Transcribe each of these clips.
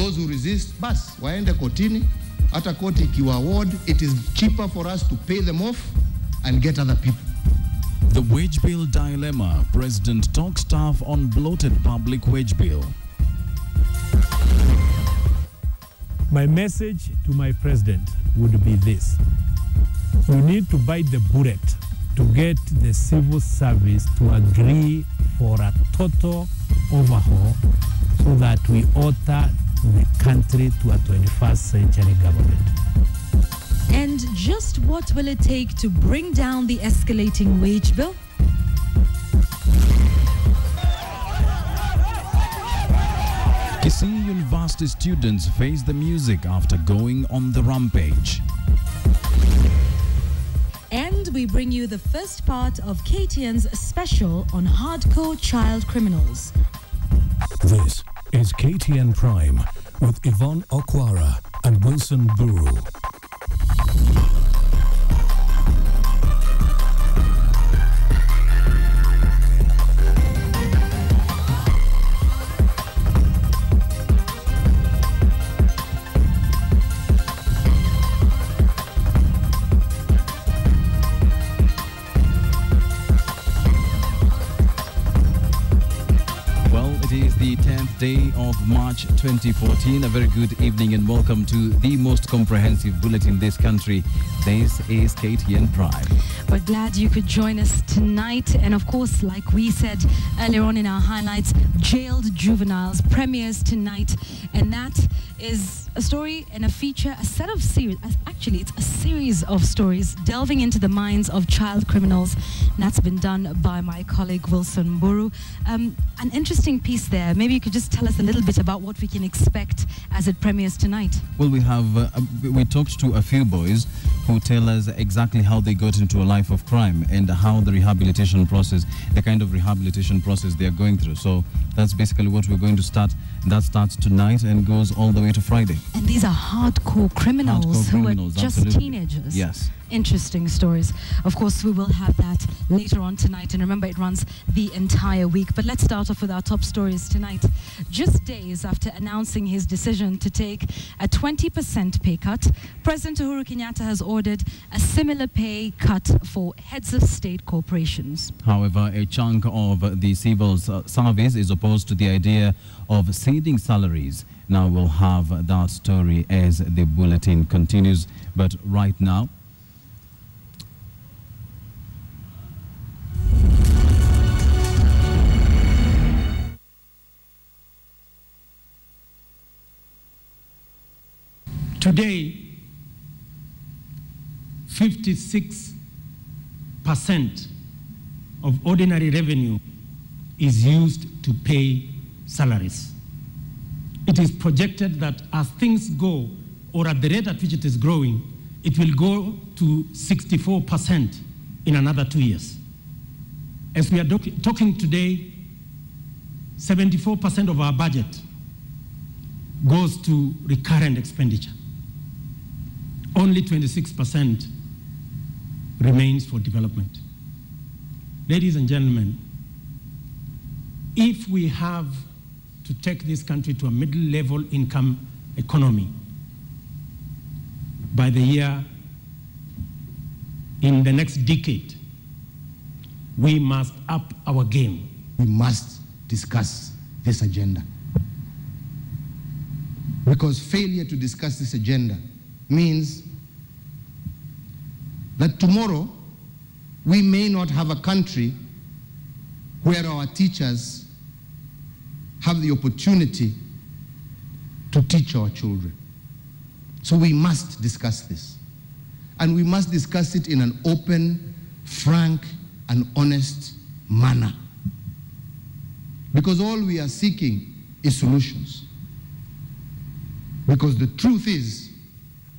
Those who resist, bas, waende kotini. Hata koti ikiwa award, it is cheaper for us to pay them off and get other people. The wage bill dilemma. President talks tough on bloated public wage bill. My message to my president would be this. You need to bite the bullet to get the civil service to agree for a total overhaul so that we alter the country to a 21st century government. And just what will it take to bring down the escalating wage bill? Kisii University students face the music after going on the rampage. And we bring you the first part of KTN's special on hardcore child criminals. This is KTN Prime with Yvonne Okwara and Wilson Buru. The 10th day of March 2014. A very good evening and welcome to the most comprehensive bulletin in this country. This is KTN Prime. We're glad you could join us tonight. And of course, like we said earlier on in our highlights, jailed juveniles premieres tonight. And that is a story and a feature, a set of series. Actually, it's a series of stories delving into the minds of child criminals. And that's been done by my colleague Wilson Buru. An interesting piece there. Maybe you could just tell us a little bit about what we can expect as it premieres tonight. Well, we talked to a few boys who tell us exactly how they got into a life of crime and how the rehabilitation process, the kind of rehabilitation process they are going through. So that's basically what we're going to start. That starts tonight and goes all the way to Friday. And these are hardcore criminals who are just absolutely. Teenagers. Yes. Interesting stories. Of course, we will have that later on tonight. And remember, it runs the entire week. But let's start off with our top stories tonight. Just days after announcing his decision to take a 20% pay cut, President Uhuru Kenyatta has ordered a similar pay cut for heads of state corporations. However, a chunk of the civil service is opposed to the idea of ceding salaries. Now we'll have that story as the bulletin continues. But right now, today, 56% of ordinary revenue is used to pay salaries. It is projected that as things go, or at the rate at which it is growing, it will go to 64% in another 2 years. As we are talking today, 74% of our budget goes to recurrent expenditure. Only 26% remains for development. Ladies and gentlemen, if we have to take this country to a middle-level income economy by the year in the next decade, we must up our game. We must discuss this agenda. Because failure to discuss this agenda means that tomorrow we may not have a country where our teachers have the opportunity to teach our children. So we must discuss this. And we must discuss it in an open, frank, and honest manner. Because all we are seeking is solutions. Because the truth is,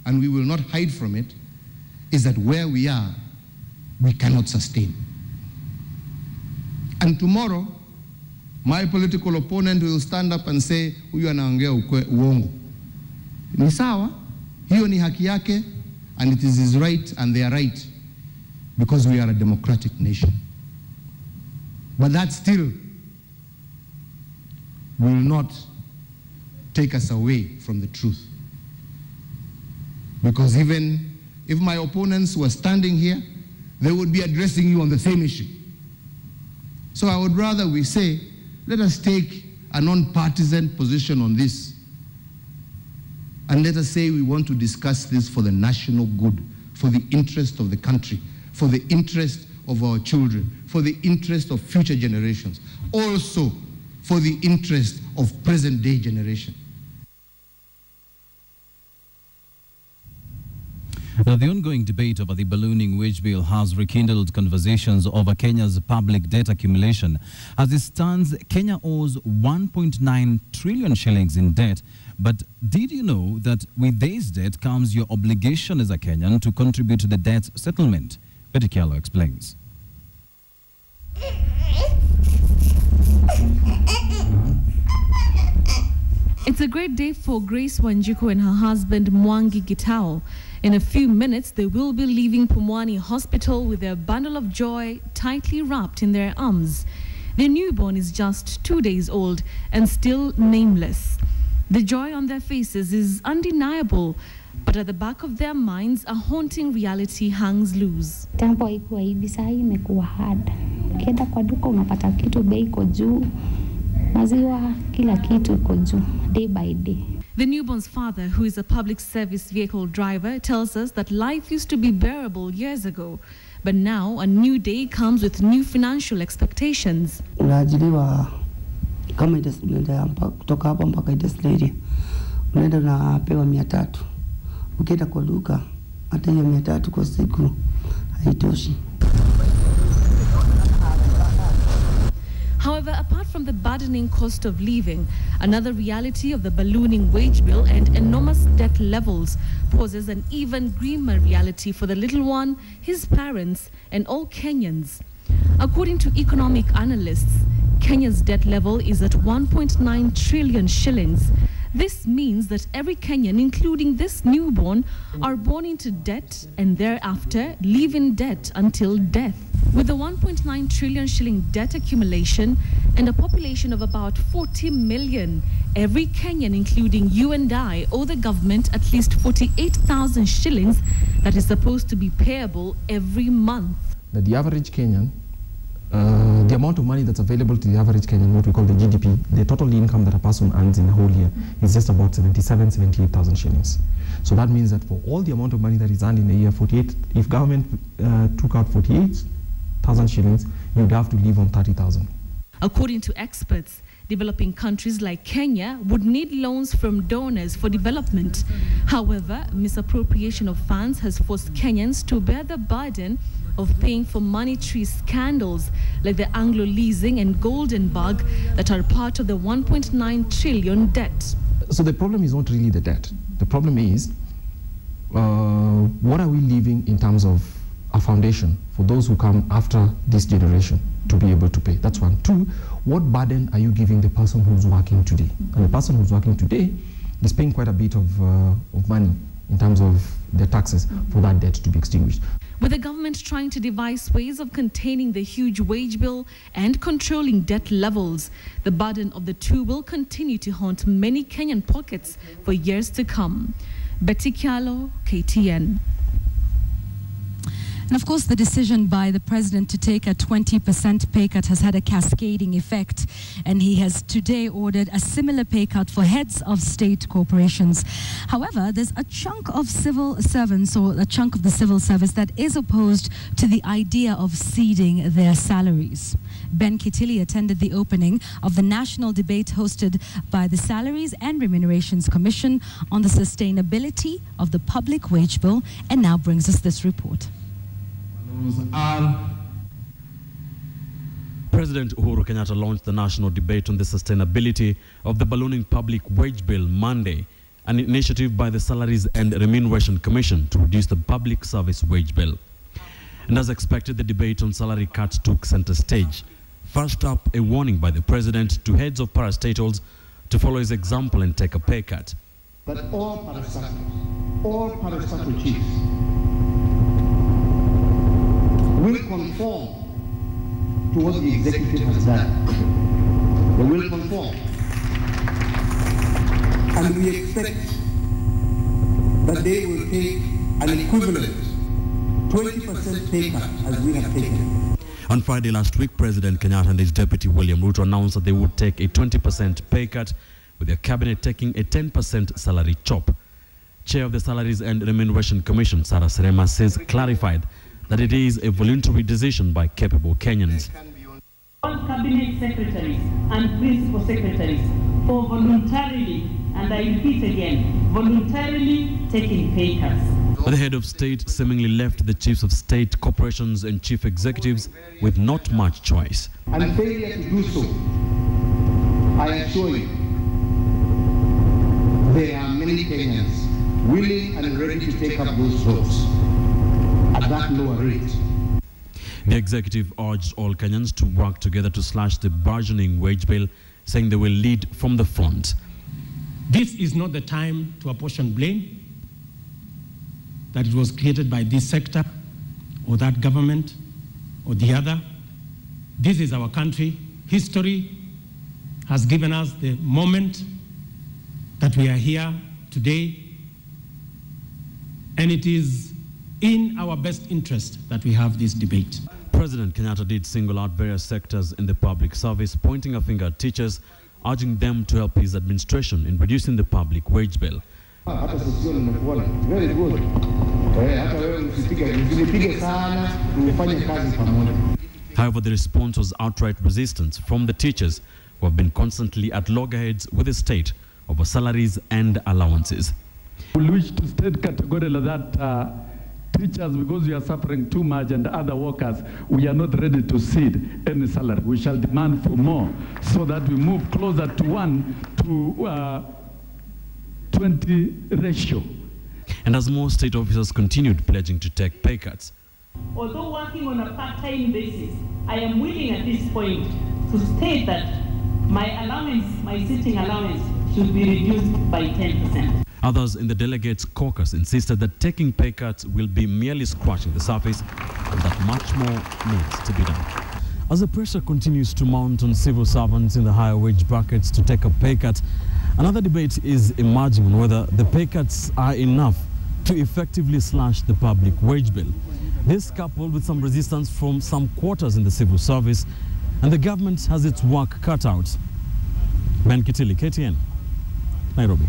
and we will not hide from it, is that where we are, we cannot sustain. And tomorrow, my political opponent will stand up and say, huyu anaongea uongo. Ni sawa, hiyo ni haki yake, and it is his right and their right, because we are a democratic nation. But that still will not take us away from the truth. Because even if my opponents were standing here, they would be addressing you on the same issue. So I would rather we say, let us take a non-partisan position on this. And let us say we want to discuss this for the national good, for the interest of the country, for the interest of our children, for the interest of future generations, also for the interest of present-day generation. Now, the ongoing debate over the ballooning wage bill has rekindled conversations over Kenya's public debt accumulation. As it stands, Kenya owes 1.9 trillion shillings in debt. But did you know that with this debt comes your obligation as a Kenyan to contribute to the debt settlement? Betty Kialo explains. It's a great day for Grace Wanjiku and her husband Mwangi Gitao. In a few minutes, they will be leaving Pumwani Hospital with their bundle of joy tightly wrapped in their arms. Their newborn is just 2 days old and still nameless. The joy on their faces is undeniable, but at the back of their minds, a haunting reality hangs loose. Tampo haikuwa hivi, sasa imekuwa hard. Ukienda kwa duka unapata kitu bei iko juu. Maziwa, kila kitu iko juu, day by day. The newborn's father, who is a public service vehicle driver, tells us that life used to be bearable years ago. But now, a new day comes with new financial expectations. Unaajiriwa kama kutoka hapa mpaka Jubilee. Unaenda unapewa 300. Ukienda kwa duka, hata hiyo 300 kwa siku haitoshi. However, apart from the burdening cost of living, another reality of the ballooning wage bill and enormous debt levels poses an even grimmer reality for the little one, his parents, and all Kenyans. According to economic analysts, Kenya's debt level is at 1.9 trillion shillings. This means that every Kenyan, including this newborn, are born into debt and thereafter live in debt until death. With a 1.9 trillion shilling debt accumulation and a population of about 40 million, every Kenyan, including you and I, owe the government at least 48,000 shillings that is supposed to be payable every month. That the average Kenyan, the amount of money that's available to the average Kenyan, what we call the GDP, the total income that a person earns in a whole year is just about 78,000 shillings. So that means that for all the amount of money that is earned in a year, if government took out 48,000 shillings, you'd have to live on 30,000. According to experts, developing countries like Kenya would need loans from donors for development. However, misappropriation of funds has forced Kenyans to bear the burden of paying for monetary scandals like the Anglo leasing and Golden Bug that are part of the 1.9 trillion debt. So the problem is not really the debt. The problem is, what are we leaving in terms of a foundation for those who come after this generation to be able to pay? That's one. Two, what burden are you giving the person who's working today? And the person who's working today is paying quite a bit of money in terms of their taxes for that debt to be extinguished. With the government trying to devise ways of containing the huge wage bill and controlling debt levels, the burden of the two will continue to haunt many Kenyan pockets for years to come. Betty Kialo, KTN. And of course, the decision by the president to take a 20% pay cut has had a cascading effect. And he has today ordered a similar pay cut for heads of state corporations. However, there's a chunk of civil servants or a chunk of the civil service that is opposed to the idea of ceding their salaries. Ben Kitili attended the opening of the national debate hosted by the Salaries and Remunerations Commission on the sustainability of the public wage bill and now brings us this report. President Uhuru Kenyatta launched the national debate on the sustainability of the ballooning public wage bill Monday, an initiative by the Salaries and Remuneration Commission to reduce the public service wage bill. And as expected, the debate on salary cuts took center stage. First up, a warning by the president to heads of parastatals to follow his example and take a pay cut. That all parastatal chiefs will conform to what the executive has done. They will conform. and we expect that they will take an equivalent 20% pay cut as we have taken. On Friday last week, President Kenyatta and his deputy William Ruto announced that they would take a 20% pay cut, with their cabinet taking a 10% salary chop. Chair of the Salaries and Remuneration Commission, Sarah Serema, says clarified that it is a voluntary decision by capable Kenyans. All cabinet secretaries and principal secretaries for voluntarily, and I repeat again, voluntarily taking pay cuts. The head of state seemingly left the chiefs of state, corporations and chief executives with not much choice. And failure to do so, I assure you, there are many Kenyans willing and ready to take up those jobs at that lower rate. The executive urged all Kenyans to work together to slash the burgeoning wage bill, saying they will lead from the front. This is not the time to apportion blame that it was created by this sector or that government or the other. This is our country. History has given us the moment that we are here today, and it is in our best interest that we have this debate. President Kenyatta did single out various sectors in the public service, pointing a finger at teachers, urging them to help his administration in reducing the public wage bill. Very good. However, the response was outright resistance from the teachers, who have been constantly at loggerheads with the state over salaries and allowances. We wish to state categorically that teachers, because we are suffering too much, and other workers, we are not ready to cede any salary. We shall demand for more so that we move closer to 1 to 20 ratio. And as more state officers continued pledging to take pay cuts. Although working on a part-time basis, I am willing at this point to state that my allowance, my sitting allowance, should be reduced by 10%. Others in the delegates' caucus insisted that taking pay cuts will be merely scratching the surface and that much more needs to be done. As the pressure continues to mount on civil servants in the higher wage brackets to take a pay cut, another debate is emerging on whether the pay cuts are enough to effectively slash the public wage bill. This coupled with some resistance from some quarters in the civil service, and the government has its work cut out. Ben Kitili, KTN, Nairobi.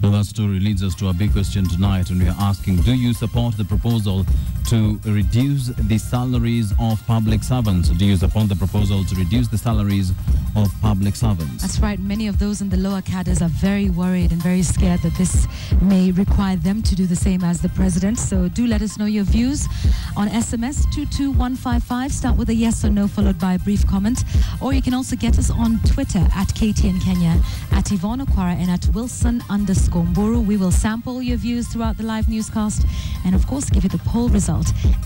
Well, that story leads us to our big question tonight, and we are asking, do you support the proposal to reduce the salaries of public servants? Do you support the proposal to reduce the salaries of public servants? That's right. Many of those in the lower cadres are very worried and very scared that this may require them to do the same as the president. So do let us know your views on SMS 22155. Start with a yes or no followed by a brief comment. Or you can also get us on Twitter at KTN Kenya, at Yvonne Okwara, and at Wilson_Mburu. We will sample your views throughout the live newscast and of course give you the poll result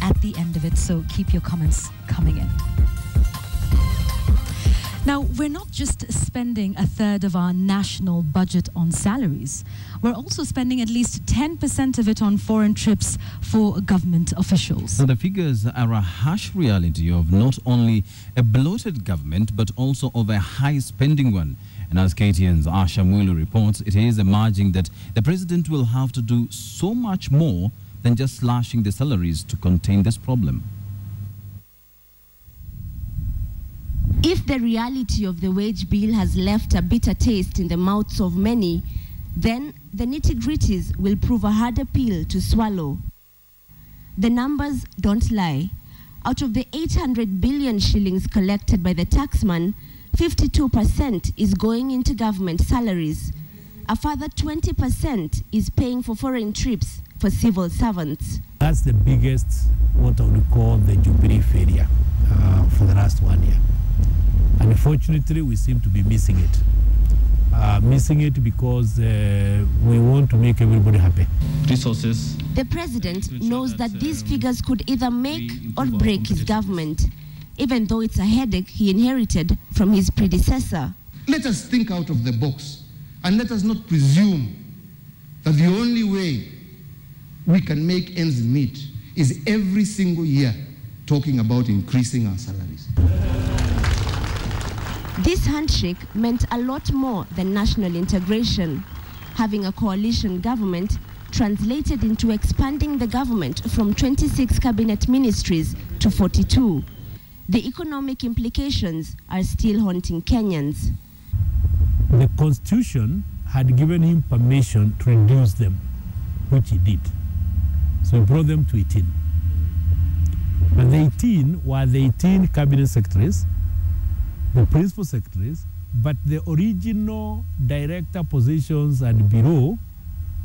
at the end of it. So keep your comments coming in. Now, we're not just spending a third of our national budget on salaries. We're also spending at least 10% of it on foreign trips for government officials. So the figures are a harsh reality of not only a bloated government, but also of a high spending one. And as KTN's Asha Mwulu reports, it is emerging that the president will have to do so much more than just slashing the salaries to contain this problem. If the reality of the wage bill has left a bitter taste in the mouths of many, then the nitty-gritties will prove a harder pill to swallow. The numbers don't lie. Out of the 800 billion shillings collected by the taxman, 52% is going into government salaries. A further 20% is paying for foreign trips for civil servants. That's the biggest, what I would call the Jubilee failure for the last 1 year. And unfortunately, we seem to be missing it. Missing it because we want to make everybody happy. Resources. The president knows that these figures could either make or break his government, even though it's a headache he inherited from his predecessor. Let us think out of the box, and let us not presume that the only way we can make ends meet is every single year talking about increasing our salaries. This handshake meant a lot more than national integration. Having a coalition government translated into expanding the government from 26 cabinet ministries to 42. The economic implications are still haunting Kenyans. The Constitution had given him permission to reduce them, which he did. So he brought them to 18. But the 18 were the 18 cabinet secretaries, the principal secretaries, but the original director positions and bureau,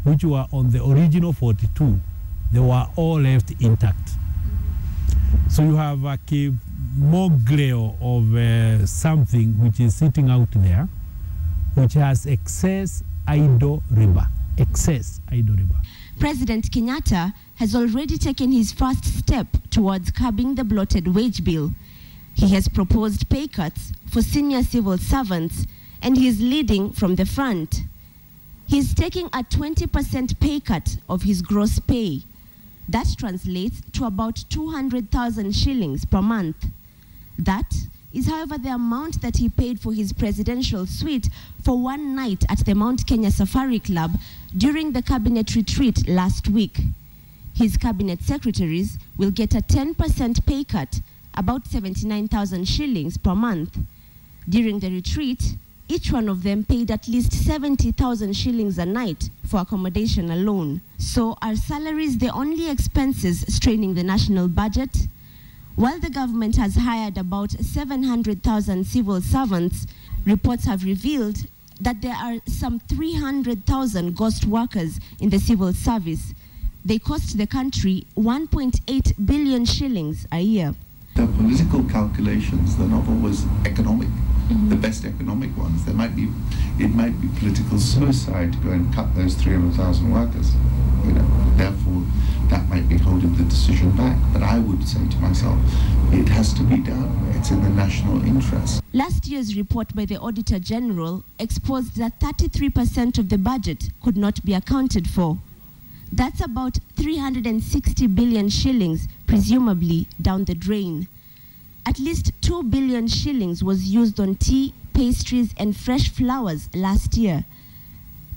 which were on the original 42, they were all left intact. So you have a mogre of something which is sitting out there, which has excess idle labor. President Kenyatta has already taken his first step towards curbing the bloated wage bill. He has proposed pay cuts for senior civil servants, and he is leading from the front. He is taking a 20% pay cut of his gross pay. That translates to about 200,000 shillings per month. That is, however, the amount that he paid for his presidential suite for one night at the Mount Kenya Safari Club during the cabinet retreat last week. His cabinet secretaries will get a 10% pay cut, about 79,000 shillings per month. During the retreat, each one of them paid at least 70,000 shillings a night for accommodation alone. So are salaries the only expenses straining the national budget? While the government has hired about 700,000 civil servants, reports have revealed that there are some 300,000 ghost workers in the civil service. They cost the country 1.8 billion shillings a year. The political calculations, they're not always economic, the best economic ones. It might be political suicide to go and cut those 300,000 workers. Therefore, that might be holding the decision back. But I would say to myself, it has to be done. It's in the national interest. Last year's report by the Auditor General exposed that 33% of the budget could not be accounted for. That's about 360 billion shillings, presumably down the drain. At least 2 billion shillings was used on tea, pastries, and fresh flowers last year.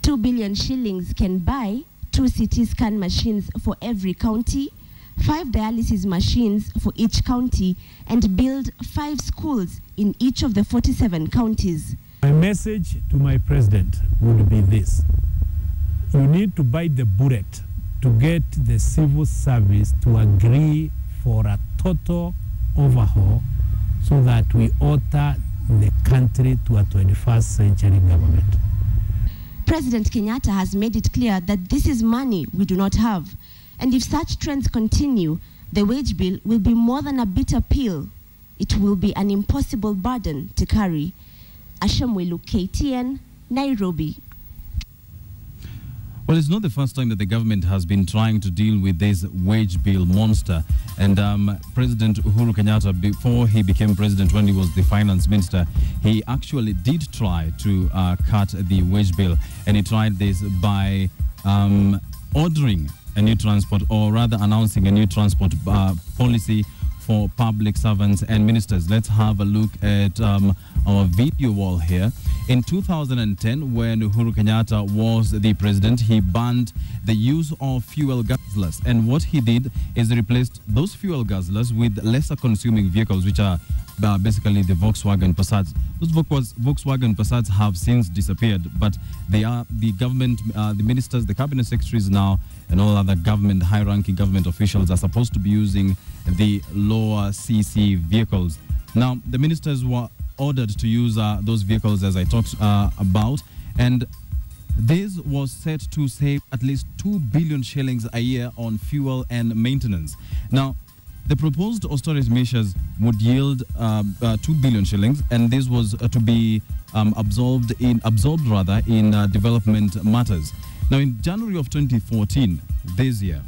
2 billion shillings can buy 2 CT scan machines for every county, 5 dialysis machines for each county, and build 5 schools in each of the 47 counties. My message to my president would be this. You need to bite the bullet to get the civil service to agree for a total overhaul so that we alter the country to a 21st century government. President Kenyatta has made it clear that this is money we do not have. And if such trends continue, the wage bill will be more than a bitter pill. It will be an impossible burden to carry. Ashamwelu, KTN, Nairobi. Well, it's not the first time that the government has been trying to deal with this wage bill monster. And President Uhuru Kenyatta, before he became president, when he was the finance minister, he actually did try to cut the wage bill. And he tried this by ordering a new transport, or rather announcing a new transport policy for public servants and ministers. Let's have a look at our video wall here. In 2010, when Uhuru Kenyatta was the president, he banned the use of fuel guzzlers. And what he did is replaced those fuel guzzlers with lesser consuming vehicles, which are basically the Volkswagen Passats. Those Volkswagen Passats have since disappeared, but they are the government, the ministers, the cabinet secretaries now, and all other government, high-ranking government officials are supposed to be using the lower CC vehicles. Now, the ministers were ordered to use those vehicles, as I talked about, and this was set to save at least 2 billion shillings a year on fuel and maintenance. Now, the proposed austerity measures would yield 2 billion shillings, and this was to be absorbed in development matters. Now, in January of 2014, this year,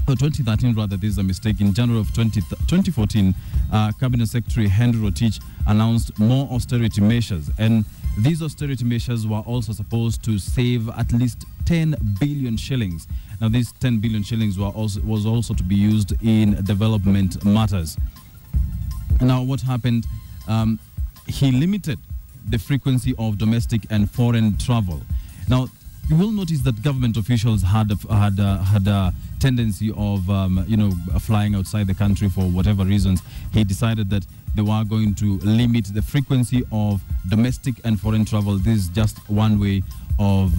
or 2013 rather, this is a mistake. In January of 2014, Cabinet Secretary Henry Rotich announced more austerity measures, and these austerity measures were also supposed to save at least 10 billion shillings. Now, these 10 billion shillings was also to be used in development matters. Now, what happened? He limited the frequency of domestic and foreign travel. Now, you will notice that government officials had a tendency of, flying outside the country for whatever reasons. He decided that they were going to limit the frequency of domestic and foreign travel. This is just one way of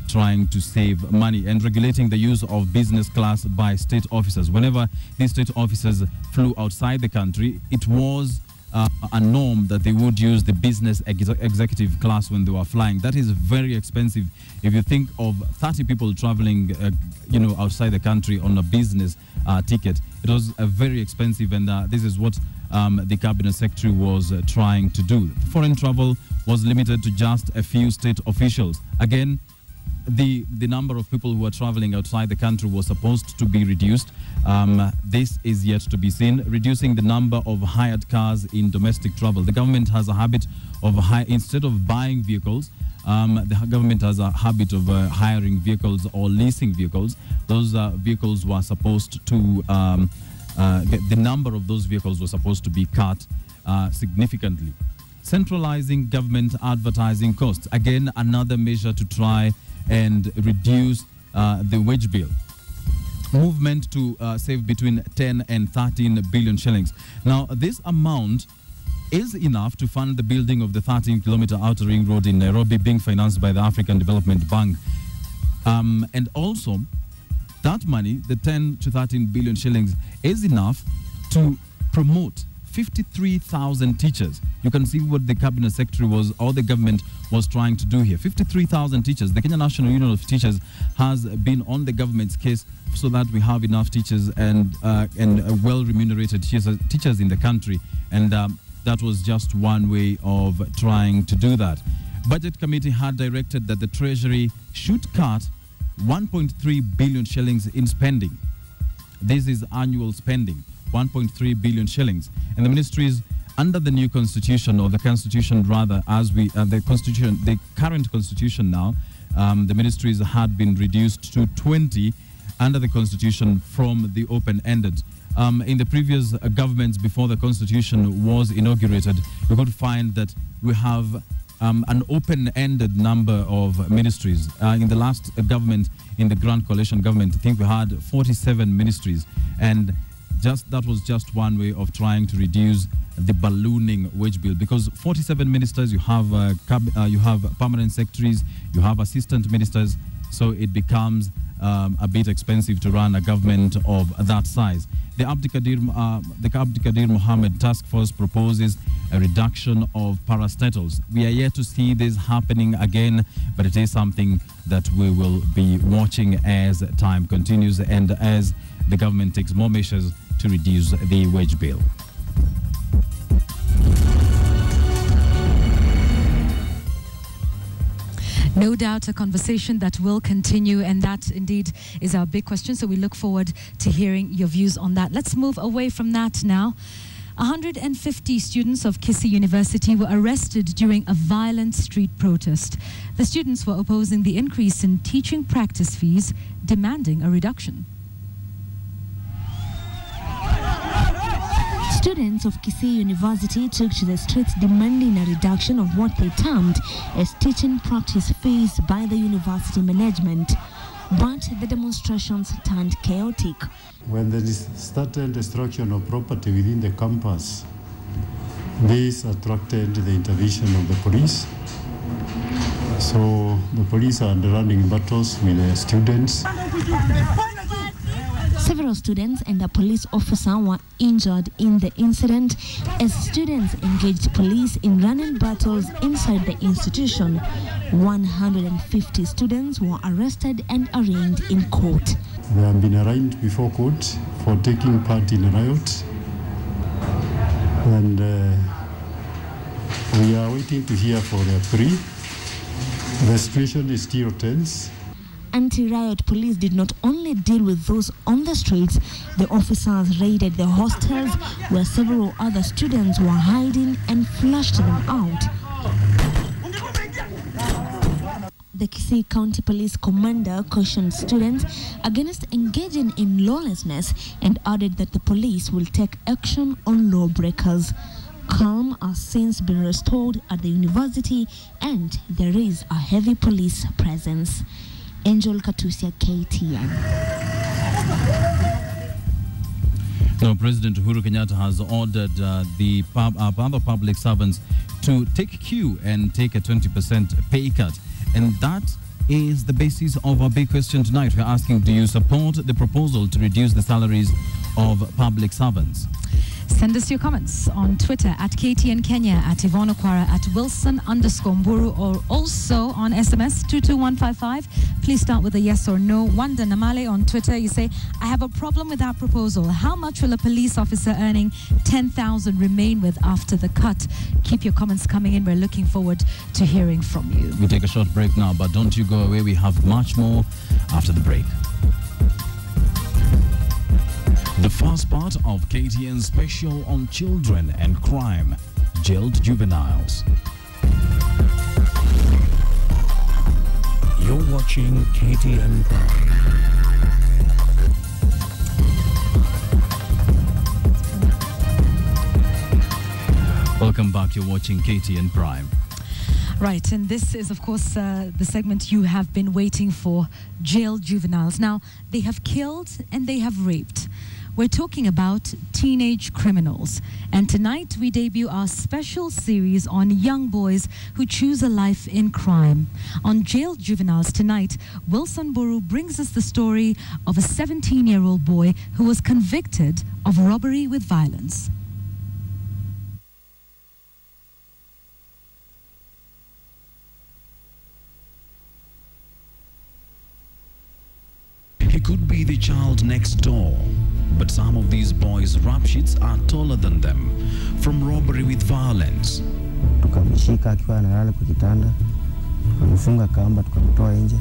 trying to save money, and regulating the use of business class by state officers. Whenever these state officers flew outside the country, it was a norm that they would use the business executive class when they were flying. That is very expensive. If you think of 30 people traveling, outside the country on a business ticket, it was very expensive, and this is what the cabinet secretary was trying to do. Foreign travel was limited to just a few state officials. Again, the number of people who are traveling outside the country was supposed to be reduced. This is yet to be seen. Reducing the number of hired cars in domestic travel. The government has a habit of instead of buying vehicles, the government has a habit of hiring vehicles or leasing vehicles. Those vehicles were supposed to the number of those vehicles was supposed to be cut significantly. Centralizing government advertising costs. Again, another measure to try and reduce the wage bill. Movement to save between 10 and 13 billion shillings. Now, this amount is enough to fund the building of the 13-kilometer outer ring road in Nairobi, being financed by the African Development Bank. And also, that money, the 10 to 13 billion shillings, is enough to promote 53,000 teachers. You can see what the cabinet secretary was, or the government was trying to do here. 53,000 teachers. The Kenya National Union of Teachers has been on the government's case so that we have enough teachers and well-remunerated teachers in the country. And that was just one way of trying to do that. Budget committee had directed that the Treasury should cut 1.3 billion shillings in spending. This is annual spending. 1.3 billion shillings, and the ministries under the new constitution, or the constitution rather, the current constitution now, the ministries had been reduced to 20 under the constitution from the open-ended. In the previous governments before the constitution was inaugurated, we could find that we have an open-ended number of ministries. In the last government, in the Grand Coalition government, I think we had 47 ministries, and that was just one way of trying to reduce the ballooning wage bill, because 47 ministers, you have permanent secretaries, you have assistant ministers, so it becomes a bit expensive to run a government of that size. The Abdikadir Mohammed Task Force proposes a reduction of parastatals. We are yet to see this happening again, but it is something that we will be watching as time continues and as the government takes more measures to reduce the wage bill. No doubt a conversation that will continue, and that indeed is our big question. So we look forward to hearing your views on that. Let's move away from that now. 150 students of Kisii University were arrested during a violent street protest. The students were opposing the increase in teaching practice fees, demanding a reduction. Students of Kisii University took to the streets demanding a reduction of what they termed as teaching practice fees by the university management. But the demonstrations turned chaotic. When there started destruction of property within the campus, this attracted the intervention of the police. So the police are running battles with the students. Several students and a police officer were injured in the incident as students engaged police in running battles inside the institution. 150 students were arrested and arraigned in court. They have been arraigned before court for taking part in a riot, and we are waiting to hear for their plea. The situation is still tense. Anti-riot police did not only deal with those on the streets, the officers raided the hostels where several other students were hiding and flushed them out. The Kisii County Police Commander cautioned students against engaging in lawlessness and added that the police will take action on lawbreakers. Calm has since been restored at the university and there is a heavy police presence. Angel Katusia, KTN. Now, President Uhuru Kenyatta has ordered the other public servants to take cue and take a 20% pay cut. And that is the basis of our big question tonight. We're asking, do you support the proposal to reduce the salaries of public servants? Send us your comments on Twitter at KTN Kenya, at Yvonne Okwara, at Wilson_Mburu, or also on SMS 22155. Please start with a yes or no. Wanda Namale on Twitter, you say, I have a problem with that proposal. How much will a police officer earning 10,000 remain with after the cut? Keep your comments coming in. We're looking forward to hearing from you. We take a short break now, but don't you go away. We have much more after the break. The first part of KTN's special on children and crime, jailed juveniles. You're watching KTN Prime. Welcome back. You're watching KTN Prime. Right, and this is, of course, the segment you have been waiting for, jailed juveniles. Now, they have killed and they have raped. We're talking about teenage criminals. And tonight we debut our special series on young boys who choose a life in crime. On Jailed Juveniles tonight, Wilson Mburu brings us the story of a 17-year-old boy who was convicted of robbery with violence. He could be the child next door. But some of these boys' rap sheets are taller than them, from robbery with violence. Tukamshika akiwa analala kwa kitanda, tukamfunga kamba, tukamtoa nje,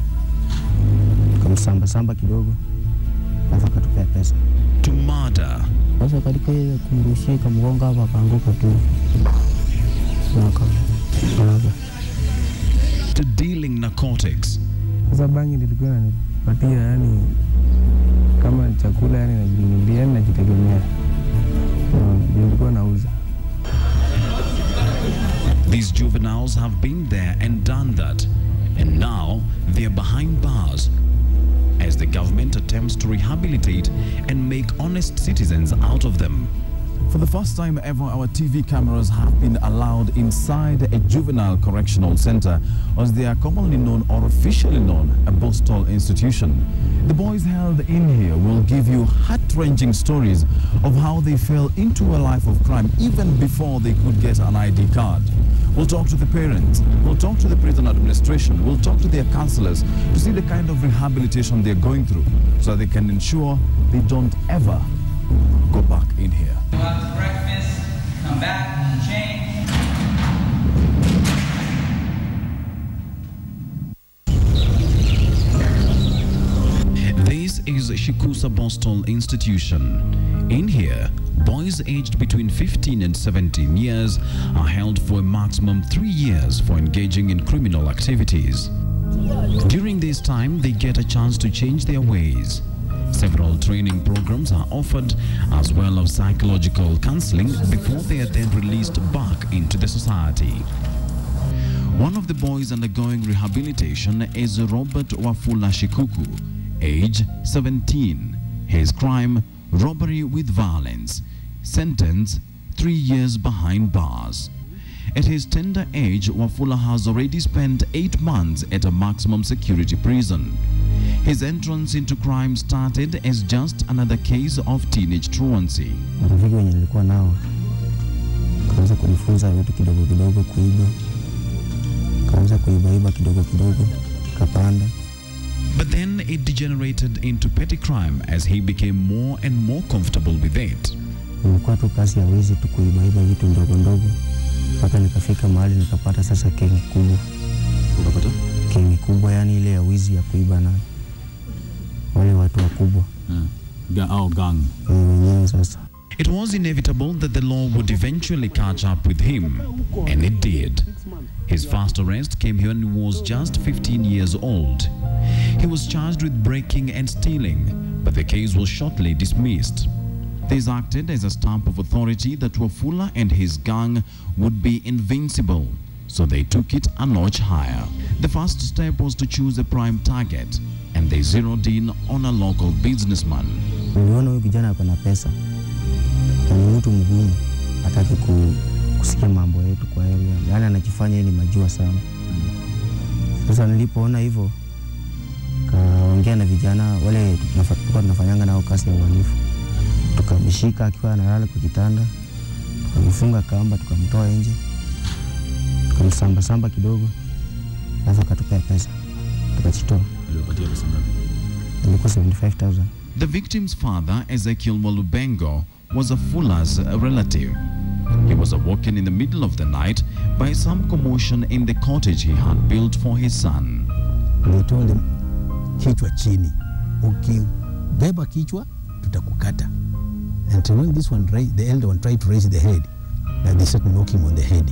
tukamsamba kidogo, alafu akatupea pesa. To murder. Sasa katika ile kumrushia kamgonga hapa akaanguka tu. To dealing narcotics. Sasa bangi nilikuwa nanipatia yani kama chakula yani najinunulia na najitegemea. Nilikuwa nauza. These juveniles have been there and done that, and now they are behind bars as the government attempts to rehabilitate and make honest citizens out of them. For the first time ever, our TV cameras have been allowed inside a juvenile correctional center, as they are commonly known or officially known, a postal institution. The boys held in here will give you heart-wrenching stories of how they fell into a life of crime even before they could get an ID card. We'll talk to the parents, we'll talk to the prison administration, we'll talk to their counselors to see the kind of rehabilitation they're going through so they can ensure they don't ever go back in here. Go out to breakfast, come back, change. This is Shikusa Postal Institution. In here, boys aged between 15 and 17 years are held for a maximum 3 years for engaging in criminal activities. During this time, they get a chance to change their ways. Several training programs are offered, as well as psychological counseling before they are then released back into the society. One of the boys undergoing rehabilitation is Robert Wafula Shikuku, age 17. His crime, robbery with violence. Sentence, 3 years behind bars. At his tender age, Wafula has already spent 8 months at a maximum security prison. His entrance into crime started as just another case of teenage truancy. Marafiki wenye nilikuwa nao kaanza kunifunza vitu kidogo kidogo, kuiba, kaanza kuiba kidogo kidogo, kapanda. But then it degenerated into petty crime as he became more and more comfortable with it. Nilikuwa tu kazi ya wizi tu, kuiba vitu ndogo ndogo, mpaka nikafika mahali nikapata sasa kengi kubwa. Unapata? Kengi kubwa, yani ile ya wizi ya kuiba na wale watu wakubwa. Gang. Wenyewe sasa. It was inevitable that the law would eventually catch up with him, and it did. His first arrest came when he was just 15 years old. He was charged with breaking and stealing, but the case was shortly dismissed. This acted as a stamp of authority that Wafula and his gang would be invincible, so they took it a notch higher. The first step was to choose a prime target, and they zeroed in on a local businessman. Niliona huyu kijana ako na pesa. Na ni mtu mgumu, hataki kusikia mambo yetu kwa area. Yaani anajifanya yeye ni majua sana. Sasa nilipoona hivyo, kaongea na vijana wale tunafanyanga nao kazi ya uhalifu. Tukamshika akiwa analala kwa kitanda, tukamfunga kamba, tukamtoa nje, tukamsamba kidogo, alafu akatupea pesa, tukachitoa. Aliwapatia pesa ngapi? Ilikuwa 75,000. The victim's father, Ezekiel Walubengo, was a Fuller's relative. He was awoken in the middle of the night by some commotion in the cottage he had built for his son. They told him, kichwa chini. Ukibeba kichwa, tutakukata. And when this one, the elder one tried to raise the head, and they started knocking on the head.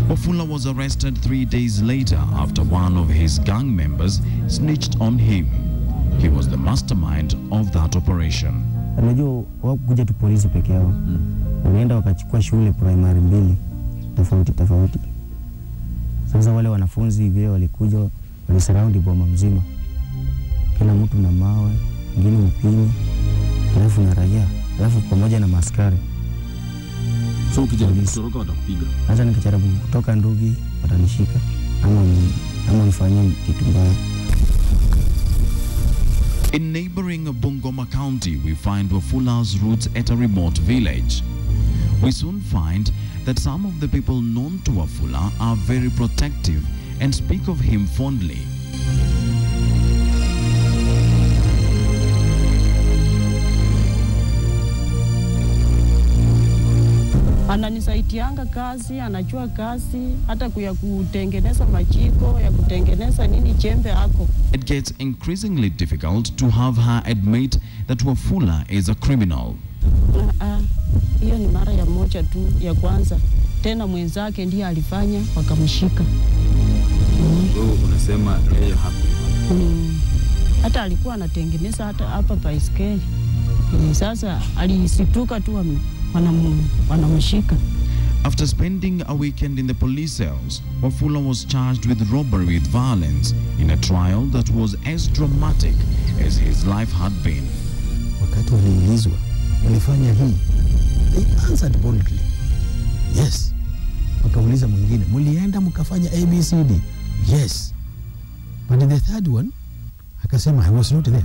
Wafula was arrested 3 days later after one of his gang members snitched on him. He was the mastermind of that operation. Unajua wakuja tu polisi peke yao. Walienda wakachukua shule primary 2 tofauti. Sasa wale wanafunzi vile walikuja walisurround boma mzima. Kila mtu na mawe, mwingine mpini, alafu na raia, alafu pamoja na maskari. So ukijaribu kutoroka watakupiga. Sasa nikijaribu kutoka ndugi watanishika ama nifanyie kitu mbaya. In neighboring Bungoma County, we find Wafula's roots at a remote village. We soon find that some of the people known to Wafula are very protective and speak of him fondly. Ananisaidianga kazi, anajua kazi, hata kutengeneza majiko, ya kutengeneza nini jembe hako. It gets increasingly difficult to have her admit that Wafula is a criminal. Hiyo ni mara ya moja tu ya kwanza. Tena mwenzake ndiye alifanya wakamshika. Unasema yeye hapo. Hata alikuwa anatengeneza hata hapa baiskeli. Sasa alisituka tu wanamshika. After spending a weekend in the police cells, Wafula was charged with robbery with violence in a trial that was as dramatic as his life had been. Wakati waliulizwa, walifanya hii, they answered boldly, yes. Wakauliza mwingine, mulienda mkafanya ABCD? Yes. But the third one, akasema, I was not there.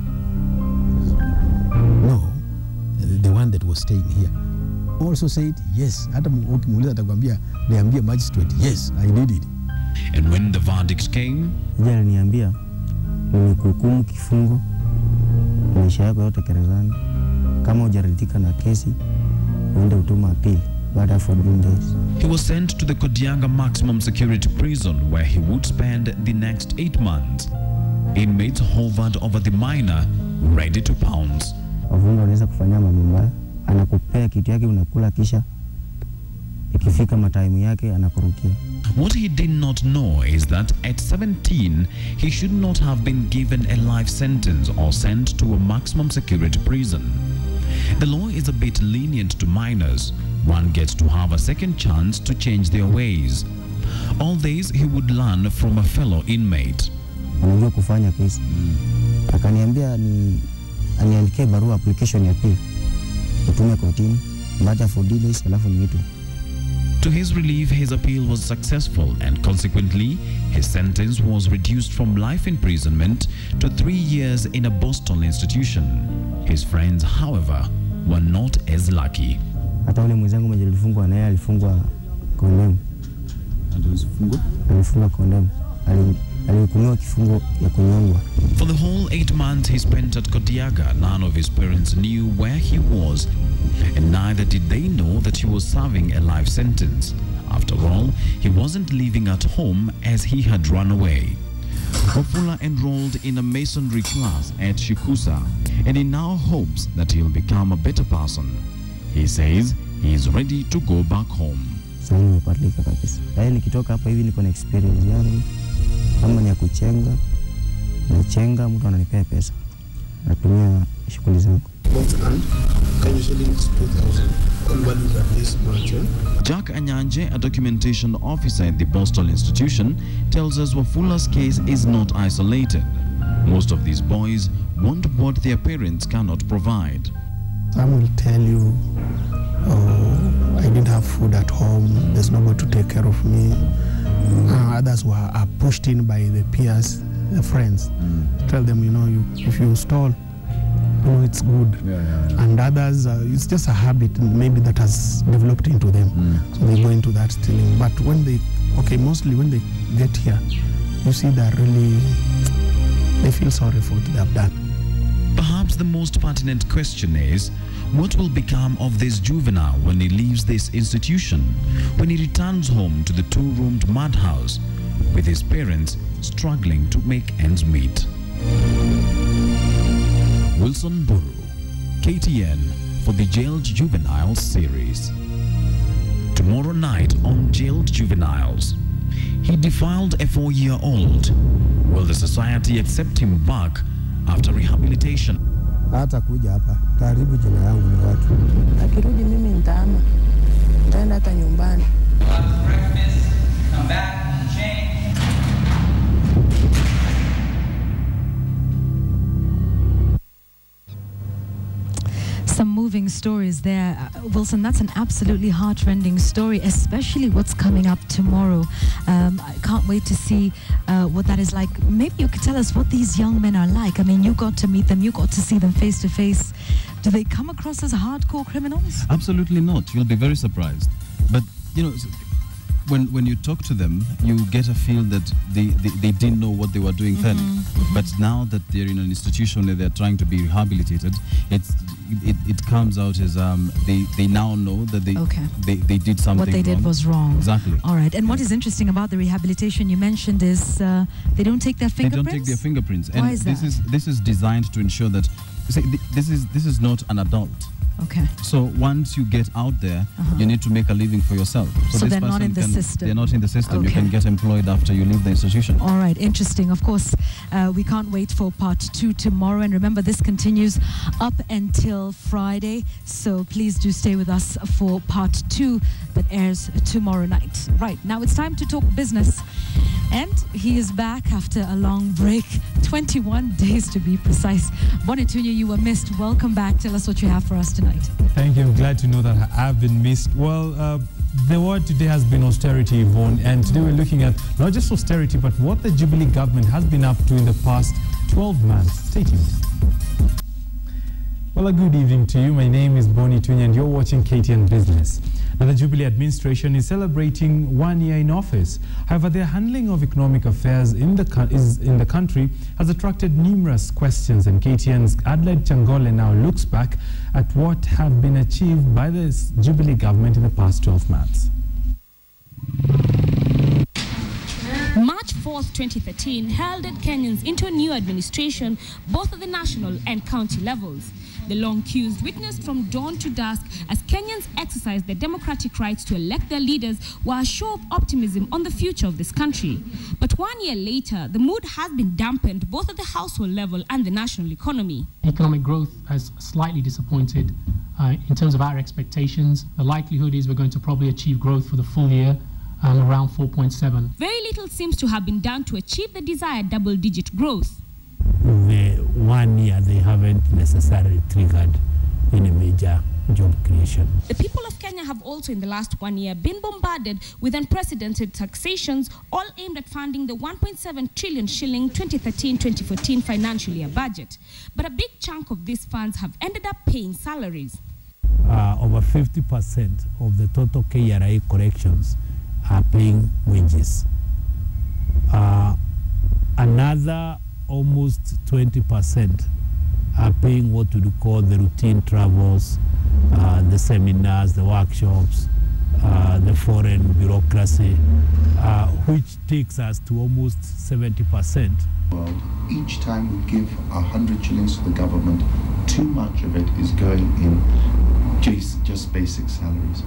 No, the one that was staying here also said, yes. Hata ukimuuliza atakwambia, niambie magistrate, yes, I did it. And when the verdict came, yeye aliniambia, nimekuhukumu kifungo maisha yako yote gerezani. Kama hujaridhika na kesi, uende utuma apili baada ya 14 days. He was sent to the Kodianga maximum security prison where he would spend the next 8 months. Inmates hovered over the minor, ready to pounce. Wafungwa wanaweza kufanya mambo mbaya. Anakupea kitu yake unakula, kisha ikifika mataimu yake anakurukia. What he did not know is that at 17, he should not have been given a life sentence or sent to a maximum security prison. The law is a bit lenient to minors. One gets to have a second chance to change their ways. All this he would learn from a fellow inmate. Anajua kufanya kesi. Akaniambia aniandikie barua application ya pili. Utume kotini, baada ya 4 days alafu niitwe. To his relief, his appeal was successful and consequently, his sentence was reduced from life imprisonment to 3 years in a Boston institution. His friends, however, were not as lucky. Hata ule mwenzangu mwenye alifungwa naye alifungwa condemn. Alifungwa condemn. Alihukumiwa kifungo ya kunyongwa. For the whole 8 months he spent at Kodiaga, none of his parents knew where he was, and neither did they know that he was serving a life sentence. After all, he wasn't living at home as he had run away. Wafula enrolled in a masonry class at Shikusa, and he now hopes that he'll become a better person. He says he is ready to go back home. Sasa nimebadilika kabisa. Yaani nikitoka hapa hivi niko na experience yangu. Kama ni ya kuchenga, nachenga, mtu ananipea pesa. Natumia shughuli zangu. both and Kenya shillings 2,000. All values at this branch. Jack Anyanje, a documentation officer at the Postal Institution, tells us Wafula's case is not isolated. Most of these boys want what their parents cannot provide. Some will tell you, oh, I didn't have food at home, there's nobody to take care of me. Others are pushed in by the peers, the friends. Tell them, if you stole, it's good. And others, it's just a habit maybe that has developed into them. So they go into that stealing. But when mostly when they get here, you see that really, they feel sorry for what they have done. Perhaps the most pertinent question is, what will become of this juvenile when he leaves this institution, when he returns home to the two-roomed madhouse, with his parents struggling to make ends meet? Wilson Buru, KTN, for the Jailed Juveniles series. Tomorrow night on Jailed Juveniles, he defiled a 4-year-old. Will the society accept him back after rehabilitation? Hata kuja hapa, karibu jina yangu ni watu. Akirudi mimi nitaama. Nitaenda hata nyumbani. Come back and change. Some moving stories there. Wilson, that's an absolutely heart-rending story, especially what's coming up tomorrow. I can't wait to see what that is like. Maybe you could tell us what these young men are like. I mean, you got to meet them, you got to see them face to face. Do they come across as hardcore criminals? Absolutely not. You'll be very surprised. But, when you talk to them, you get a feel that they didn't know what they were doing then. But now that they're in an institution where they're trying to be rehabilitated, it comes out as they now know that they did something What they did was wrong. Exactly. All right. And what is interesting about the rehabilitation you mentioned is they don't take their fingerprints? They don't take their fingerprints. Why is that? This is designed to ensure that, this is not an adult. Okay. So once you get out there, you need to make a living for yourself. So they're not in the system. They're not in the system. Okay. You can get employed after you leave the institution. All right, interesting. Of course, we can't wait for part 2 tomorrow. And remember, this continues up until Friday. So please do stay with us for part 2 that airs tomorrow night. Right, now it's time to talk business. And he is back after a long break, 21 days to be precise. Bonitunya, you were missed. Welcome back. Tell us what you have for us tonight. Thank you. I'm glad to know that I've been missed. Well, the word today has been austerity, Yvonne, and today we're looking at not just austerity, but what the Jubilee government has been up to in the past 12 months. Stay tuned. Well, a good evening to you. My name is Boni Tunya and you're watching KTN Business. Now, the Jubilee administration is celebrating 1 year in office. However, their handling of economic affairs in the country has attracted numerous questions, and KTN's Adelaide Changole now looks back at what have been achieved by the Jubilee government in the past 12 months. March 4th, 2013 heralded Kenyans into a new administration, both at the national and county levels. The long queues witnessed from dawn to dusk as Kenyans exercised their democratic rights to elect their leaders were a show of optimism on the future of this country. But 1 year later, the mood has been dampened both at the household level and the national economy. Economic growth has slightly disappointed in terms of our expectations. The likelihood is we're going to probably achieve growth for the full year around 4.7. Very little seems to have been done to achieve the desired double-digit growth. The 1 year they haven't necessarily triggered any major job creation. The people of Kenya have also in the last 1 year been bombarded with unprecedented taxations, all aimed at funding the 1.7 trillion shilling 2013-2014 financial year budget. But a big chunk of these funds have ended up paying salaries. Over 50% of the total KRA corrections are paying wages. Another almost 20% are paying what we call the routine travels, the seminars, the workshops, the foreign bureaucracy, which takes us to almost 70%. Well, each time we give 100 shillings to the government, too much of it is going in just basic salaries.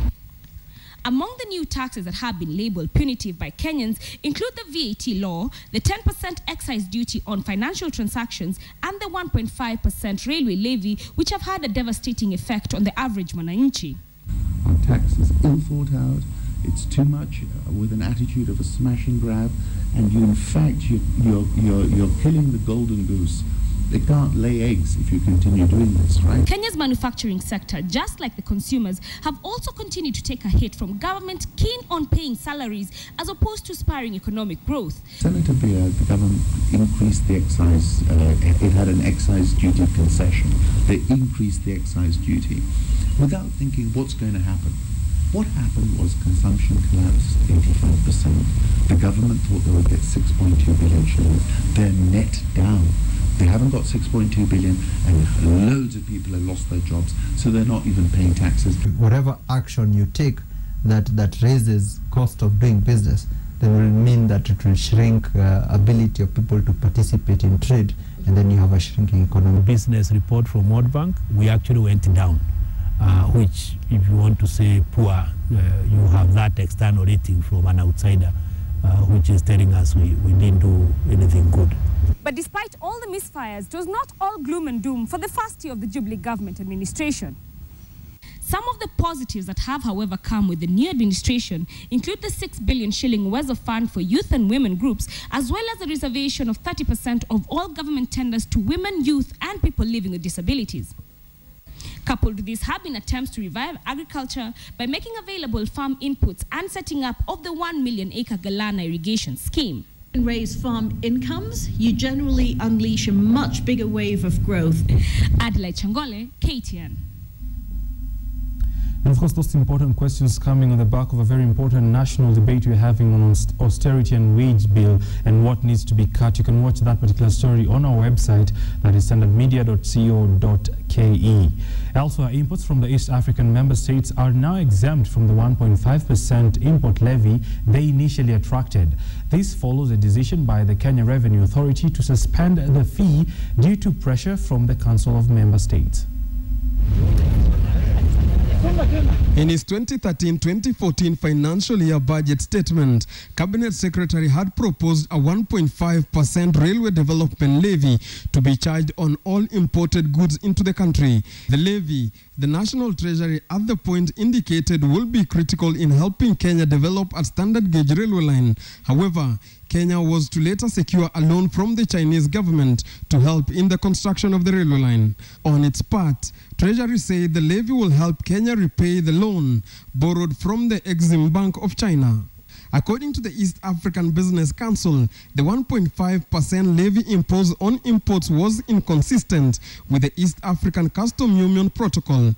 Among the new taxes that have been labelled punitive by Kenyans include the VAT law, the 10% excise duty on financial transactions, and the 1.5% railway levy, which have had a devastating effect on the average mwananchi. Our tax is ill thought out, it's too much with an attitude of a smash and grab, and in fact you're killing the golden goose. They can't lay eggs if you continue doing this, right? Kenya's manufacturing sector, just like the consumers, have also continued to take a hit from government keen on paying salaries as opposed to spurring economic growth. Senator Beer, the government increased the excise, it had an excise duty concession. They increased the excise duty without thinking what's going to happen. What happened was consumption collapsed 85%. The government thought they would get 6.2 billion shillings. They're net down. They haven't got 6.2 billion, and loads of people have lost their jobs, so they're not even paying taxes. Whatever action you take that raises cost of doing business, then will mean that it will shrink ability of people to participate in trade, and then you have a shrinking economy. Business report from World Bank, we actually went down, which, if you want to say poor, you have that external rating from an outsider, which is telling us we didn't do anything good. But despite all the misfires, it was not all gloom and doom for the first year of the Jubilee government administration. Some of the positives that have, however, come with the new administration include the 6 billion shilling Uwezo Fund for youth and women groups, as well as the reservation of 30% of all government tenders to women, youth, and people living with disabilities. Coupled with this have been attempts to revive agriculture by making available farm inputs and setting up of the 1 million acre Galana irrigation scheme. Raise farm incomes, you generally unleash a much bigger wave of growth. Adelaide Changole, KTN. And of course, those important questions coming on the back of a very important national debate we're having on austerity and wage bill and what needs to be cut. You can watch that particular story on our website, that is standardmedia.co.ke. Elsewhere, imports from the East African member states are now exempt from the 1.5% import levy they initially attracted. This follows a decision by the Kenya Revenue Authority to suspend the fee due to pressure from the Council of Member States. In his 2013-2014 financial year budget statement, Cabinet Secretary had proposed a 1.5% railway development levy to be charged on all imported goods into the country. The levy, the National Treasury at the point indicated, will be critical in helping Kenya develop a standard gauge railway line. However, Kenya was to later secure a loan from the Chinese government to help in the construction of the railway line. On its part, Treasury said the levy will help Kenya repay the loan borrowed from the Exim Bank of China. According to the East African Business Council, the 1.5% levy imposed on imports was inconsistent with the East African Custom Union Protocol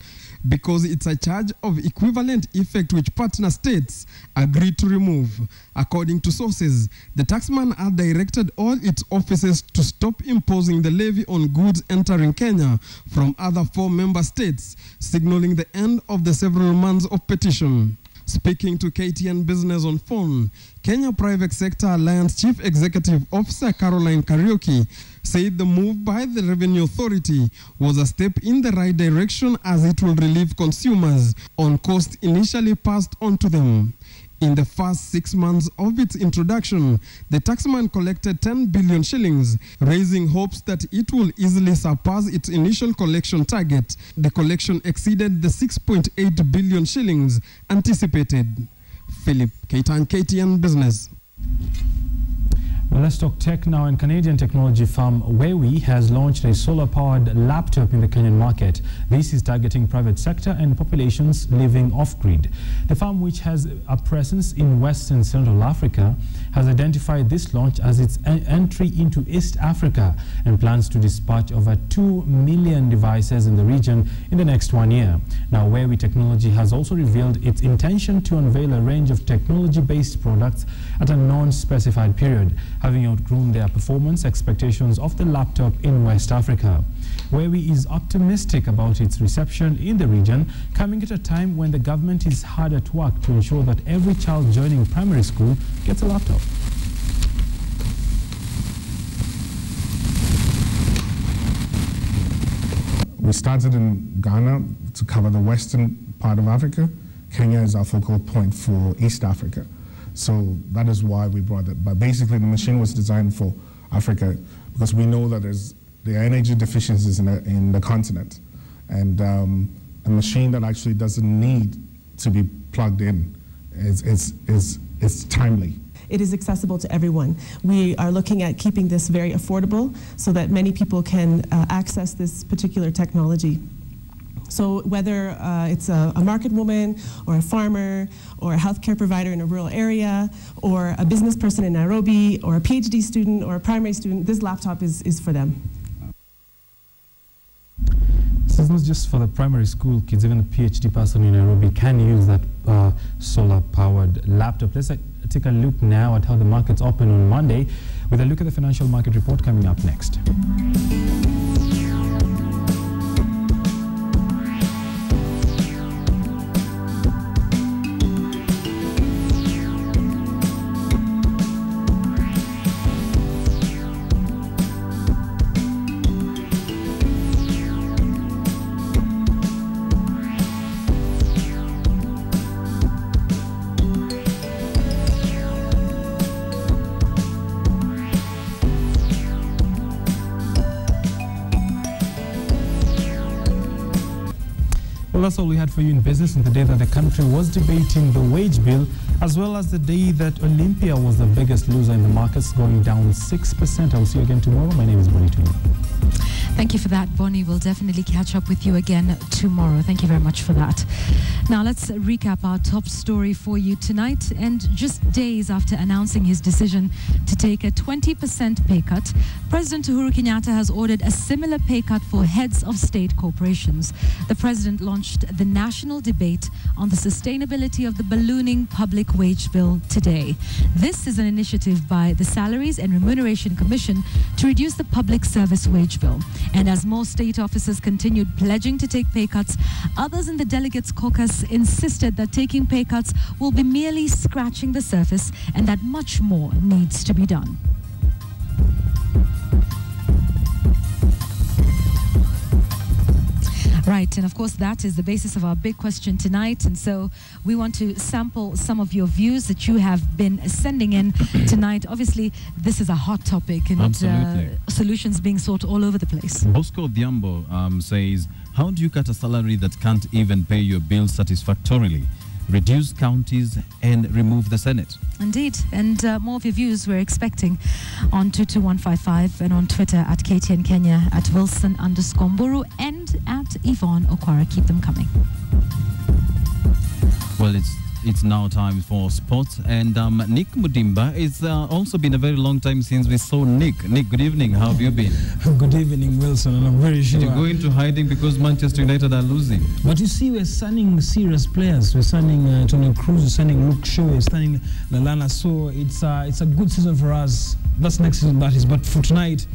because it's a charge of equivalent effect which partner states agreed to remove. According to sources, the taxman had directed all its offices to stop imposing the levy on goods entering Kenya from other 4 member states, signaling the end of the several months of petition. Speaking to KTN Business on phone, Kenya Private Sector Alliance Chief Executive Officer Caroline Kariuki said the move by the Revenue Authority was a step in the right direction as it will relieve consumers on costs initially passed on to them. In the first 6 months of its introduction, the taxman collected 10 billion shillings, raising hopes that it will easily surpass its initial collection target. The collection exceeded the 6.8 billion shillings anticipated. Philip Keitan, KTN Business. Well, let's talk tech now. And Canadian technology firm Huawei has launched a solar-powered laptop in the Kenyan market. This is targeting private sector and populations living off-grid. The firm, which has a presence in West and Central Africa, has identified this launch as its entry into East Africa and plans to dispatch over 2 million devices in the region in the next 1 year. Now, Huawei Technology has also revealed its intention to unveil a range of technology-based products at a non-specified period, having outgrown their performance expectations of the laptop in West Africa. Huawei is optimistic about its reception in the region, coming at a time when the government is hard at work to ensure that every child joining primary school gets a laptop. We started in Ghana to cover the western part of Africa, Kenya is our focal point for East Africa. So that is why we brought it. But basically, the machine was designed for Africa because we know that there are energy deficiencies in the continent. And a machine that actually doesn't need to be plugged in is timely. It is accessible to everyone. We are looking at keeping this very affordable so that many people can access this particular technology. So whether it's a market woman or a farmer or a healthcare provider in a rural area or a business person in Nairobi or a PhD student or a primary student, this laptop is for them. This is not just for the primary school kids, even a PhD person in Nairobi can use that solar-powered laptop. Let's take a look now at how the markets open on Monday with a look at the financial market report coming up next. Well, that's all we had for you in business on the day that the country was debating the wage bill, as well as the day that Olympia was the biggest loser in the markets, going down 6%. I will see you again tomorrow. My name is Bonnie. Thank you for that, Bonnie. We'll definitely catch up with you again tomorrow. Thank you very much for that. Now, let's recap our top story for you tonight. And just days after announcing his decision to take a 20% pay cut, President Uhuru Kenyatta has ordered a similar pay cut for heads of state corporations. The president launched the national debate on the sustainability of the ballooning public wage bill today. This is an initiative by the Salaries and Remuneration Commission to reduce the public service wage bill. And as more state officers continued pledging to take pay cuts, others in the delegates' caucus insisted that taking pay cuts will be merely scratching the surface and that much more needs to be done. Right, and of course that is the basis of our big question tonight, and so we want to sample some of your views that you have been sending in tonight. Obviously, this is a hot topic and solutions being sought all over the place. Bosco Diambo says, how do you cut a salary that can't even pay your bills satisfactorily? Reduce counties and remove the Senate. Indeed, and more of your views we're expecting on 22155 and on Twitter at KTN Kenya, at Wilson_Mburu and at Yvonne Okwara. Keep them coming. Well, it's now time for sports, and Nick Mudimba. It's also been a very long time since we saw Nick. Nick, good evening. How have you been? Good evening, Wilson, and I'm very sure. Did you go into hiding because Manchester United are losing? But you see, we're signing serious players. We're signing Tony Cruz, we're signing Luke Shaw, we're signing Lalana. So it's a good season for us. That's next season, that is. But for tonight,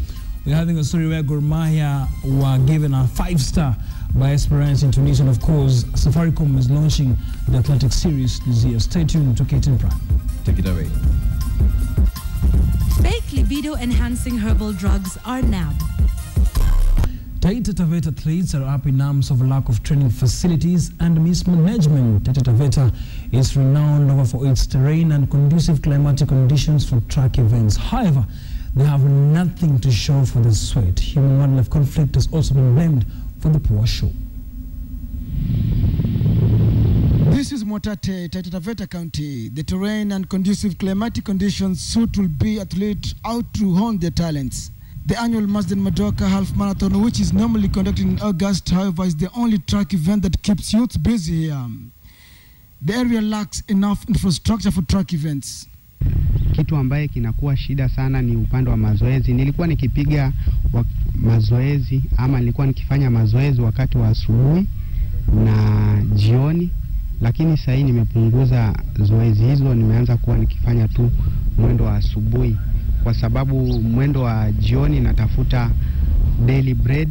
we're having a story where Gor Mahia were given a 5-star by Esperance in Tunisia. And of course, Safaricom is launching the Atlantic Series this year. Stay tuned to KTN Prime. Take it away. Fake libido-enhancing herbal drugs are nabbed. Taita Taveta athletes are up in arms of lack of training facilities and mismanagement. Taita Taveta is renowned for its terrain and conducive climatic conditions for track events. However, they have nothing to show for the sweat. Human-wildlife conflict has also been blamed for the poor show. This is Motate, Taita Taveta County. The terrain and conducive climatic conditions suit will be athletes out to hone their talents. The annual Mazden Madoka Half Marathon, which is normally conducted in August, however, is the only track event that keeps youth busy here. The area lacks enough infrastructure for track events. Kitu ambaye kinakuwa shida sana ni upande wa mazoezi. Nilikuwa nikipiga mazoezi ama nilikuwa nikifanya mazoezi wakati wa asubuhi na jioni, lakini sasa hivi nimepunguza zoezi hizo, nimeanza kuwa nikifanya tu mwendo wa asubuhi kwa sababu mwendo wa jioni natafuta daily bread.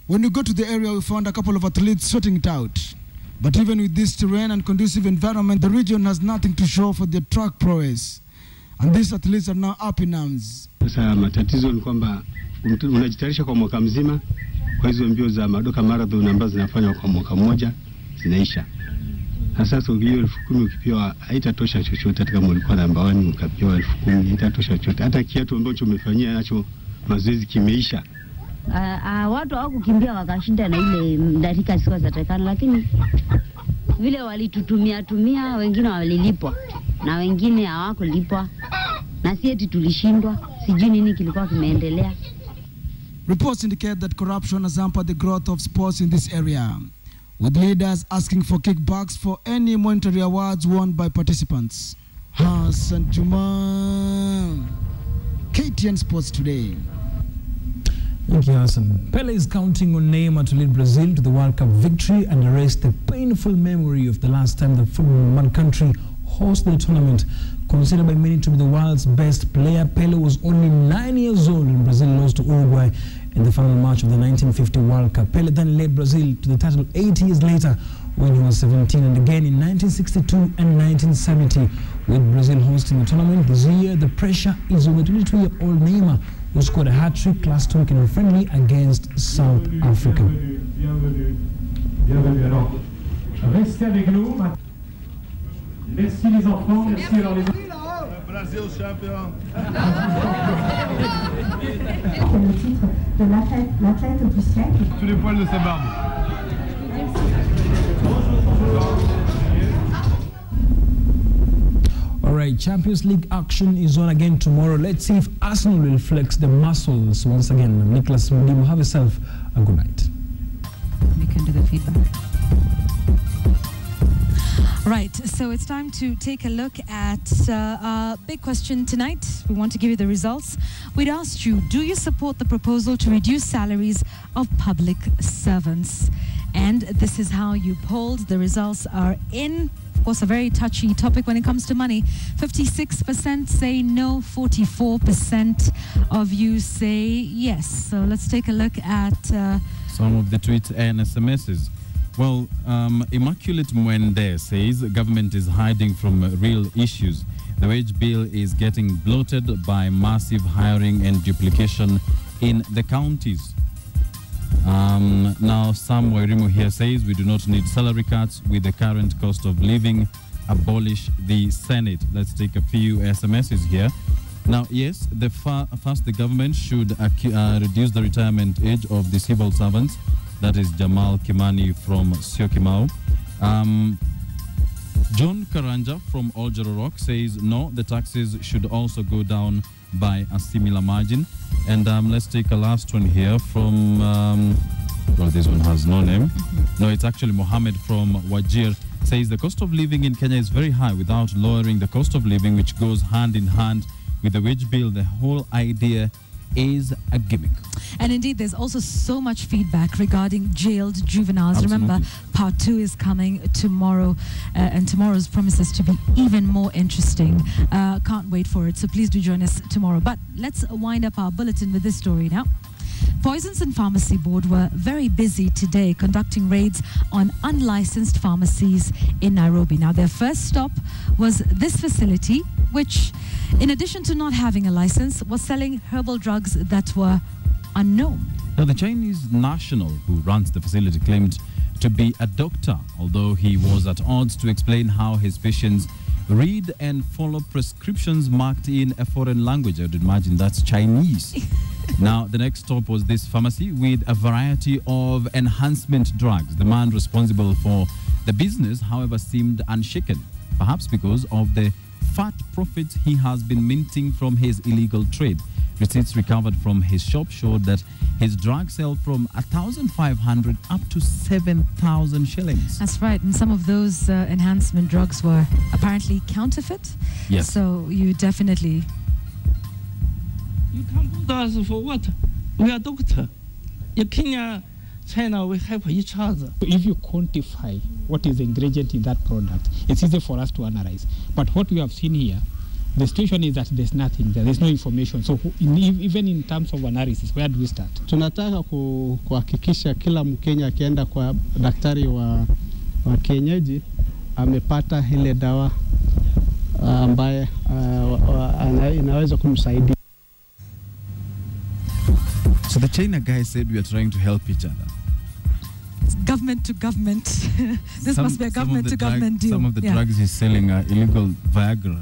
When we go to the area, we found a couple of athletes sorting it out. But even with this terrain and conducive environment, the region has nothing to show for their track prowess. And these athletes are now up in arms. Sasa matatizo ni kwamba unajitayarisha kwa mwaka mzima, kwa hizo mbio za Madoka Marathon ambazo zinafanywa kwa mwaka mmoja zinaisha. Sasa hiyo 10,000 ukipewa haitatosha chochote, hata kama ulikuwa namba 1 ukapewa 10,000 haitatosha chochote. Hata kiatu ambacho umefanyia nacho mazoezi kimeisha. Watu hawakukimbia wakashinda na ile dakika zilikuwa zatakana, lakini vile walitutumia wengine walilipwa na wengine hawakulipwa, na sisi tulishindwa, sijui nini kilikuwa kimeendelea. Reports indicate that corruption has hampered the growth of sports in this area, with leaders asking for kickbacks for any monetary awards won by participants. Hassan Juma, KTN Sports Today. Thank you, Hassan. Pele is counting on Neymar to lead Brazil to the World Cup victory and erase the painful memory of the last time the football country hosted the tournament. Considered by many to be the world's best player, Pele was only 9 years old when Brazil lost to Uruguay in the final match of the 1950 World Cup. Pele then led Brazil to the title 8 years later when he was 17, and again in 1962 and 1970 with Brazil hosting the tournament. This year, the pressure is on the 22-year-old Neymar, who scored a hat-trick last week in a friendly against South Africa. Restez avec nous. Merci les enfants, merci alors les Brazil champion. Le titre de l'athlète du siècle. Tous les poils de sa barbe. All right, Champions League action is on again tomorrow. Let's see if Arsenal will flex the muscles once again. Nicholas Mudimu, have yourself a good night. We can do the feedback. Right, so it's time to take a look at our big question tonight. We want to give you the results. We'd asked you, do you support the proposal to reduce salaries of public servants? And this is how you polled. The results are in. Of course, a very touchy topic when it comes to money. 56% say no, 44% of you say yes. So let's take a look at some of the tweets and SMSs. Well, Immaculate Mwende says government is hiding from real issues. The wage bill is getting bloated by massive hiring and duplication in the counties. Now, Sam Wairimu here says we do not need salary cuts with the current cost of living. Abolish the Senate. Let's take a few SMSs here. Now, yes, first the government should reduce the retirement age of the civil servants. That is Jamal Kimani from Syokimau. John Karanja from Oljoro says no, the taxes should also go down by a similar margin. And let's take a last one here from, well, this one has no name. No, it's actually Mohammed from Wajir. Says the cost of living in Kenya is very high without lowering the cost of living, which goes hand in hand with the wage bill. The whole idea is a gimmick. And indeed, there's also so much feedback regarding jailed juveniles. Absolutely. Remember, part 2 is coming tomorrow, and tomorrow's promises to be even more interesting. Can't wait for it, so please do join us tomorrow. But let's wind up our bulletin with this story now. Poisons and Pharmacy Board were very busy today conducting raids on unlicensed pharmacies in Nairobi. Now, their first stop was this facility, which, in addition to not having a license, was selling herbal drugs that were unknown. Now, the Chinese national who runs the facility claimed to be a doctor, although he was at odds to explain how his patients read and follow prescriptions marked in a foreign language. I would imagine that's Chinese. Now, the next stop was this pharmacy with a variety of enhancement drugs. The man responsible for the business, however, seemed unshaken, perhaps because of the fat profits he has been minting from his illegal trade. Receipts recovered from his shop showed that his drugs sell from 1,500 up to 7,000 shillings. That's right, and some of those enhancement drugs were apparently counterfeit. Yes. So you definitely... You come to us for what? We are doctor. In Kenya, China, we help each other. If you quantify what is the ingredient in that product, it's easy for us to analyze. But what we have seen here, the situation is that there's nothing there. There's no information. So even in terms of analysis, where do we start? Tunataka kuhakikisha kila Mkenya akienda kwa daktari wa kienyeji amepata ile dawa ambaye inaweza kumsaidia. So the China guy said we are trying to help each other. government to government. This must be a government to government deal. Some of the drugs he's selling are illegal Viagra.